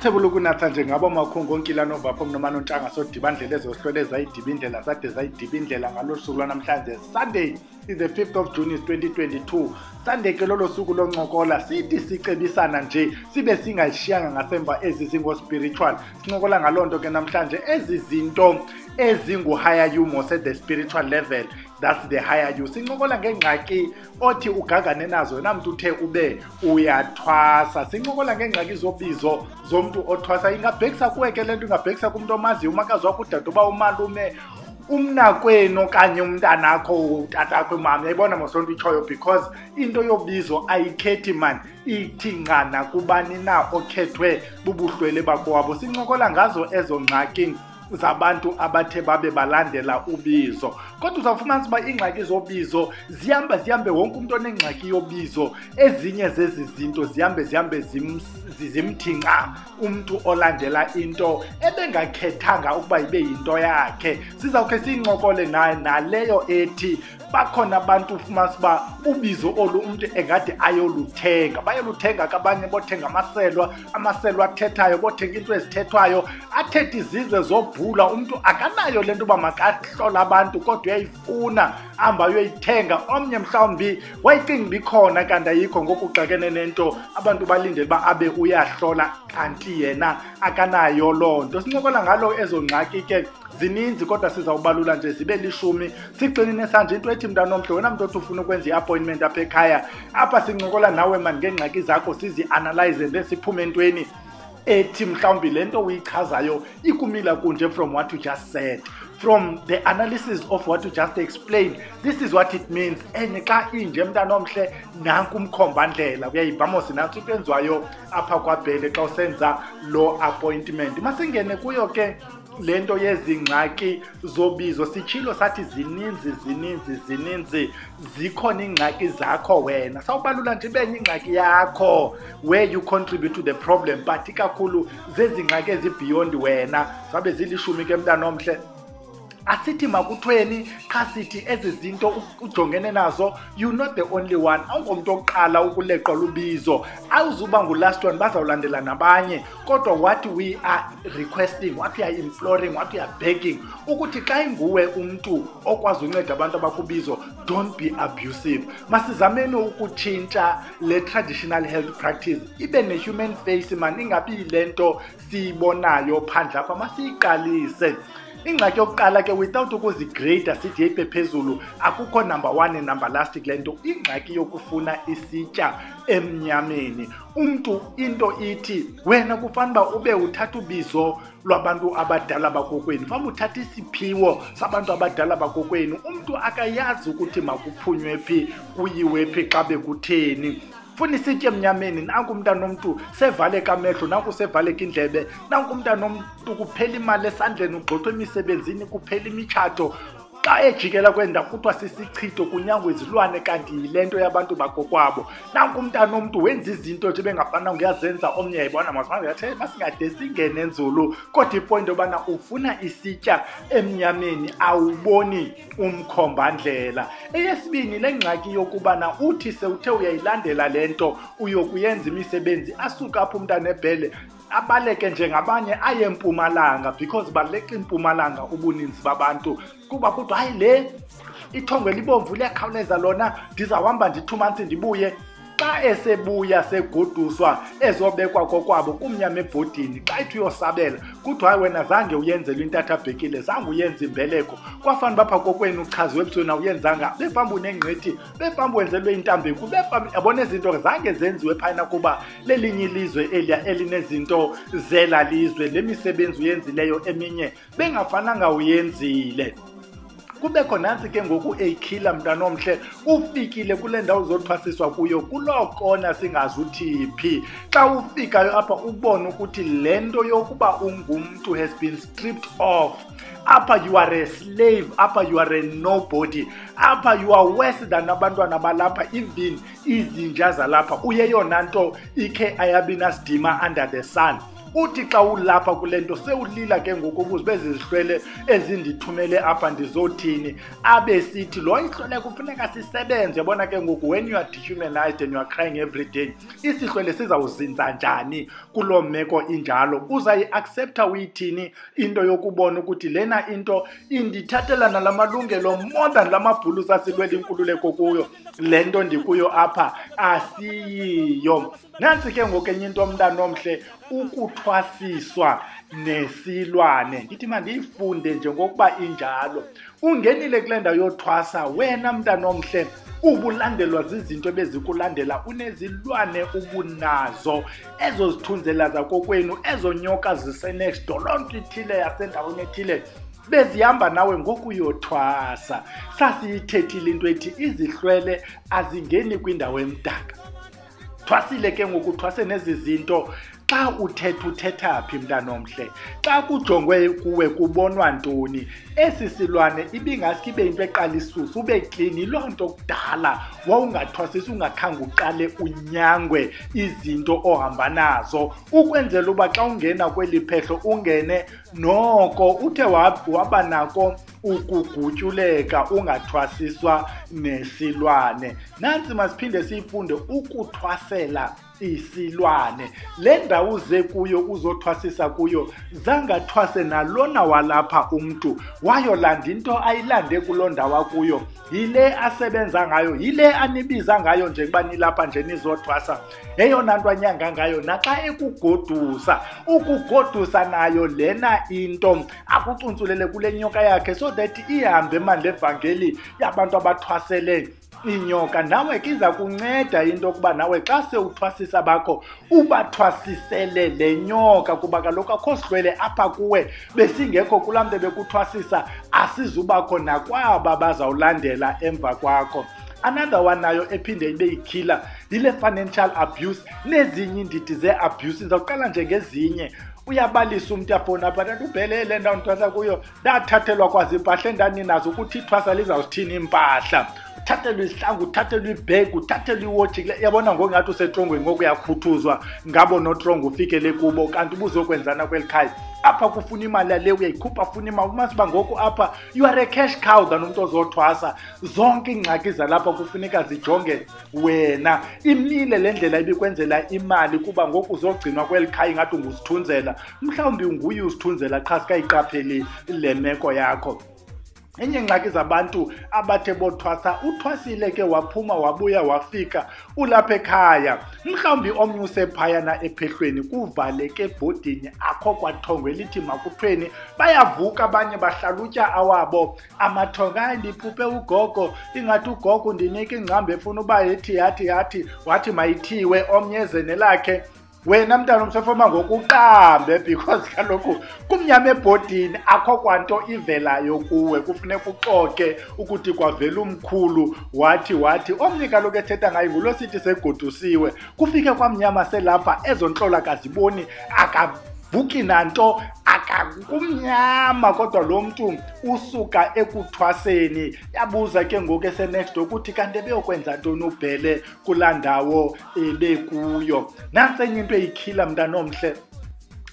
Kuyathebula ukunatha nje ngabo makhungu onkila novapho noma nontanga sodibandlela ezohlole zayidibindlela sade zayidibindlela ngalosuku lwanamhlanje Sunday is the 5th of June 2022. Sunday ke lolo suku loncokola sithi sicebisana nje sibe singayishiyanga ngasemva ezizingo spiritual. Sincokola ngalonto ke namhlanje ezizinto ezingu higher you most at the spiritual level. That's the higher you. Sincokola ngengxaki othi ugagane nazo wena muntu uthe ube uyathwasa. Sincokola ngengxaki zobizo zomuntu othwasa. Ingabhekisa kuweke lento ingabhekisa kumuntu omazi umakazi wakho udade uba umalume umnakwenu kanye umntanakho utatakho mama yayibona mosonto ichoyo because into yobizo ayikhethi man ithi ngana kubani na okhethwe bubuhlwele bakho wabo. Sincokola ngazo ezo ngxaki zabantu abathe babe balandela ubizo. Kodwa uzawufumana uba ingxaki zobizo zihambe wonke umuntu onengxaki yobizo. Ezinye zezi zinto zihambe zimthinqa umuntu olandela into ebengakhethanga ukuba ibe yinto yakhe. Sizawukhe sincokole naleyo ethi bakhona abantu ufumana uba ubizo olu umuntu engade ayoluthenga. Bayoluthenga kabanye bothenga amaselwa athethayo, bothenga into ezithethwayo, athethe izizwe zobhula. Umuntu akanayo lento uba makahlola abantu kodwa uyayifuna amba uyoyithenga. Omnye mhlawumbi wayicinga bikhona kanti ayikho ngokuxakene nento abantu balindele ba abe uyahlola kanti yena akanayo loo nto. Sincokola ngalo ezo ngxaki ke zininzi kodwa sizawubalula nje zibe 10. Sigcinine sanje into ethi mntana omhle wena muntu othi ufuna ukwenza i-appointment apha ekhaya. Apha sincokola nawe man ngengxaki zakho sizi-analyze besiphume entweni ethi mhlawumbi lento uyichazayo ikumila kunje from what you just said. From the analysis of what you just explained, this is what it means. And xa inje mntana omhle nanku umkhombandlela uyayibhamo sinathu into enziwayo apha kwabhele xa usenza lo appointment. Masingene kuyo ke lento yezingxaki zobizo sichilo sathi zininzi zikhona ingxaki zakho wena. Sawubalula nje benye ingxaki yakho where you contribute to the problem but ikakhulu zezingxaki ezibeyond wena sabe zili-10 ke mntana omhle. Asithi makuthweni khasithi ezizinto ujongene nazo you not the only one. Awungomuntu oqala ukuleqwa lubizo, awuzuba ngulast one bazawulandela nabanye. Kodwa what we are requesting, what we are imploring, what we are begging ukuthi xa inguwe umuntu okwazi unceda abantu abakubizo, don't be abusive. Masizameni ukutshintsha le traditional health practice ibe ne-human face man, ingabi lento siyibonayo phandle apha. Masiyiqalise ingxaki yokuqala ke without ukuzigrade sithi yiphe phezulu akukho number 1 number last lento ingxaki yokufuna isitya emnyameni. Umuntu into ithi wena kufanele ube uthatha ubizo lwabantu abadala bakokwenu, fanele uthatha isiphiwo sabantu abadala bakokwenu. Umuntu akayazi ukuthi makuphunywe phi kuyiwe phi xa bekutheni. Funa isitya emnyameni nanku umntana nomntu sevaleka amehlo, nanku sevaleka indlebe, nanku umntana nomntu kuphela imali esandleni, ugxothwa emisebenzini, kuphela imitshato. Xa ejikela kwenda kuthiwa sisichitho kunyangwe izilwane kanti yilento yabantu bakokwabo. Nanku umntana nomntu wenza izinto nje bengafanele uyazenza. Omnye yayibona masingade singene nzulu kodwa ipoint yobana ufuna isitya emnyameni awuboni umkhombandlela. Eyesibini lengxaki yokubana uthi sewuthe uyayilandela lento uyokuyenza imisebenzi asuka apho umntana ebhele abaleke njengabanye aye eMpumalanga because baleka eMpumalanga ubuninzi babantu kuba kudwa hayi le ithongo libomvu liyakhawuleza lona ndizawuhamba nje 2 months ndibuye. Xa esebuya segoduswa ezobekwa kokwabo kumnyama ebhodini xa ithi uyosabela kuthiwa hayi wena zange uyenzelwe intatha bhekile, zange uyenza imbeleko kwafana bapha kokwenu uchazwe ebusweni awuyenzanga, befamba unengqithi, befamba wenzelwe intambeku, befamba yabona izinto zange zenziwe phana kuba lelinye ilizwe elinezinto zela lizwe. Le misebenzi uyenzileyo eminye bengafananga uyenzile. Kubekho nansi ke ngoku eyikhila mntana omhle ufikile kule ndawo zothwasiswa kuyo kuloo kona singazuthi phi. Xa ufikayo apha ubone ukuthi lento yokuba ungumntu has been stripped off. Apha you are a slave, apha you are a nobody, apha you are worse than abantwana balapha, even izinja zalapha uyeyona nto ikhe ayabinasidima under the sun. uthi xa ulapha kule nto sewulila ke ngoku ukuze bezihlwele ezindithumele apha ndizothini abe sithi lo ihlwele kufuneka sisebenze. Yabona ke ngoku when you are dehumanized and you are crying every day, isihlwele sizawuzinza njani kuloo meko injalo? Uzayi-accepta uyithini into yokubona ukuthi lena into indithathela nala malungelo more than la mabhulu sasilwela inkululeko kuyo? Le nto ndikuyo apha asiyiyo. Nantsi ke ngoku enye into mntana omhle, ukuthwasiswa nesilwane. Ndithi mandiyifunde njengokuba injalo. Ungenile kule ndawo yothwasa, wena mntana omhle ubulandelwa zizinto ebezikulandela, unezilwane ubunazo, ezo zithunzela zakokwenu, ezo nyoka zise-next door, loo nto ithile yasendaweni ethile bezihamba nawe ngokuyothwasa. Sasiyithethile into ethi izihlwele azingeni kwindawo emdaka. Thwasile ke ngokuthwase nezi zinto. Xa uthetha phi mntana omhle? Xa kujongwe kuwe kubonwa ntoni? Esi silwane ibingaski be into eqala isusu ube clean. Loo nto kudala wawungathwasisi ungakhange uqale unyangwe izinto ohamba nazo, ukwenzela uba xa ungena kweli phehlo ungene noko uthe waba nako ukugutyuleka, ungathwasiswa nesilwane. Nantsi masiphinde siyifunde ukuthwasela isilwane. Le ndawo uze kuyo uzothwasisa kuyo, zangathwase nalona walapha umntu wayolanda into ayilande kuloo ndawo kuyo. Yile asebenza ngayo, yile anibiza ngayo njengoba nilapha nje nizothwasa. Yeyona nto anyanga ngayo naxa ekugodusa. Ukugodusa nayo lena into akucuntsulele kule nyoka yakhe so that ihambe manje levangeli yabantu abathwasele inyoka. Nawe kiza kunceda into yokuba nawe xa sewuthwasisa bakho ubathwasisele le nyoka, kuba kaloku akho sihlwele apha kuwe besingekho kulaa mntu bekuthwasisa asizubakho nakwaba bazawulandela emva kwakho. Another one nayo ephinde ibe yikhila yile financial abuse nezinye indidi ze-abuse. Ndizawuqala njengezinye. Uyabalisa umntu yafona apha nto ubhelele ndawo ndithwasa kuyo, ndathathelwa kwazi impahla endandinazo ukuthi ithwasa lizawuthini impahla. Uthathelwe isihlangu, uthathelwe ibhegi, uthathelwe iwotshi. Yabona ngoku ngathi usetrongweni ngoku uyakhuthuzwa ngabo notrongo ufikele kubo, kanti ubuzokwenzana kweli khaya. Apha kufuna imali yale uyayikhupha, funa imali. Umasiba ngoku apha you are a cash cow than umntu ozothwasa. Zonke iingxaki zalapha kufuneka zijonge wena. Imile le ndlela ibikwenzela imali kuba ngoku uzogcinwa kweli khaya ngathi ungusithunzela. Mhlawumbi unguye usithunzela qha sikayiqapheli le meko yakho. Enye ingxaki zabantu abathe bothwasa, uthwasile ke waphuma wabuya wafika ulapha ekhaya. Mhlawumbi omnye usephayana ephehlweni kuvaleke ebhodini akho kwathongo elithi makuthweni. Bayavuka abanye bahlalutya awabo amathongo. Hayi ndiphuphe ugogo, ingathi ugogo ndinika ingcambe efuna uba yathi wathi mayithiwe omnye ezene lakhe. Wena mntana umsefoma ngokuqambe because kaloku kumnyama ebhodini akho kwanto ivelayo kuwe. Kufuneka uxoke ukuthi kwavela umkhulu wathi omnye kaloku ethetha ngayo ngulo sithi segodusiwe. Kufike kwamnyama selapha ezo ntlolo akaziboni, akavuki nanto, kumnyama. Kodwa lo mntu usuka ekuthwaseni yabuza ke ngoku ese-next door ukuthi kanti ebeyokwenza ntoni ubhele kulaa ndawo ebekuyo. Nantsi enye into eyikhila mntana omhle.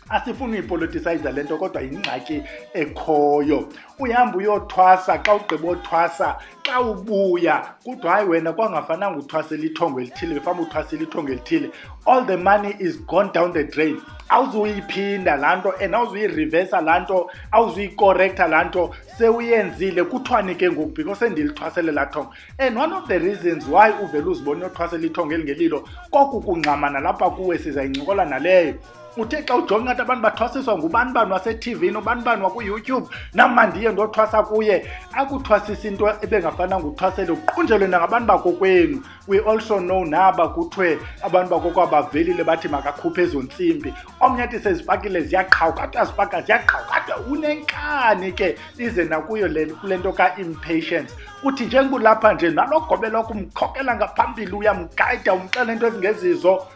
Asifuni uyipoliticize le nto kodwa yingxaki ekhoyo. Uyahamba uyothwasa, xa ugqiba uthwasa xa ubuya kuthiwa hayi wena kwangafananga uthwasela ithongo elithile, befana uthwasela ithongo elithile. All the money is gone down the drain. Awuzuyiphinda laa nto and awuzuyireversa laa nto, awuzuyicorrecta laa nto sewuyenzile. Kuthiwani ke ngoku because sendilithwasele laa thongo. And one of the reasons why uvele uzibone uyothwasela ithongo elingelilo koku kungxamana lapha kuwe, sizayincokola naleyo. Uthe xa ujonga ngathi abantu bathwasiswa ngubani bani waseTV nobani bani wakuYouTube, nama ndiye ndothwasa kuye. Akuthwasisa into ebengafananga uthwasele uqunjelwe nangabantu bakokwenu. We also know naba kuthiwe abantu bakokwa bavelile bathi makakhuphe ezo ntsimbi. Omnye athi sezipakile ziyaqhawuka, athi azipaka ziyaqhawuka. Unenkani ke ize nakuyo kule nto ka-Impatience. Uthi njengoba lapha nje nalogobela kumkhokela ngaphambili, uyamgayida umxela into ezingezizo.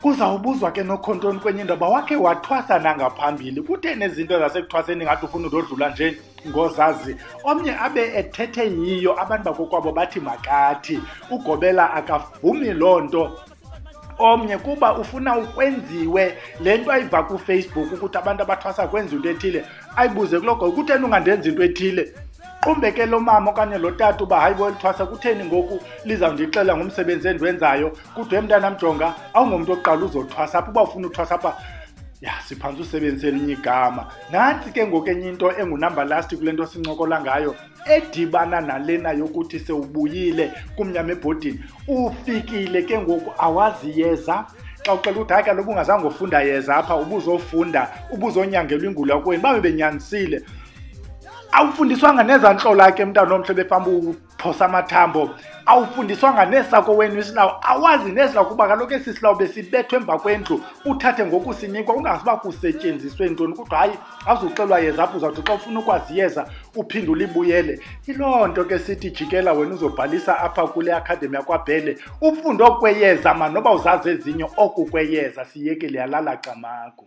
Kuzawubuzwa ke nokhontoni kwenye indaba wakhe wathwasa nangaphambili. Kutheni izinto zasekuthwaseni ngathi ufuna udodlula nje ngozazi. Omnye abe ethethe yiyo abantu bakokwabo bathi makathi. Ugobela akavumi loo nto. omnye kuba ufuna ukwenziwe le nto ayiva kuFacebook ukuthi abantu abathwasa kwenza into ethile, ayibuze kulogo kutheni ungandenzi into ethile. Qumbeke lo mama okanye lo tata uba hayi bo lithwasa kutheni ngoku lizawundixela ngomsebenzi endiwenzayo, kudwe mntanam jonga awungomntu oqala uzothwasa apha, uba ufuna uthwasa apha ya siphantsi usebenzise elinye igama. Nantsi ke ngoku enye into engunumber last kule nto sincokola ngayo edibana nalena yokuthi sewubuyile kumnyama ebhodini, ufikile ke ngoku awaziyeza. Xa uxela ukuthi hayi kaloku ungazange ufunda yeza apha, ubuzofunda ubuzonyangelwa ingula kweni, babe benyanisile. Awufundiswanga nezantlola ke mntana omhle befamba uphosa amathambo, awufundiswanga nesako wenu isilawu, awazi nesilawu kuba kaloku esi silawu besibethwe emva kwendlu, uthathe ngokusinikwa ungaziba kusetyenziswe ntoni, kodwa hayi awuzuxelwa yeza apho uzawuthi xa ufuna ukwazi yeza uphinde ulibuyele. Yiloo nto ke sithi jikela wena uzobhalisa apha kule academy yakwaBhele ufunde okweyeza mani, noba uzazi ezinye oku kweyeza siyekele yalala camakho.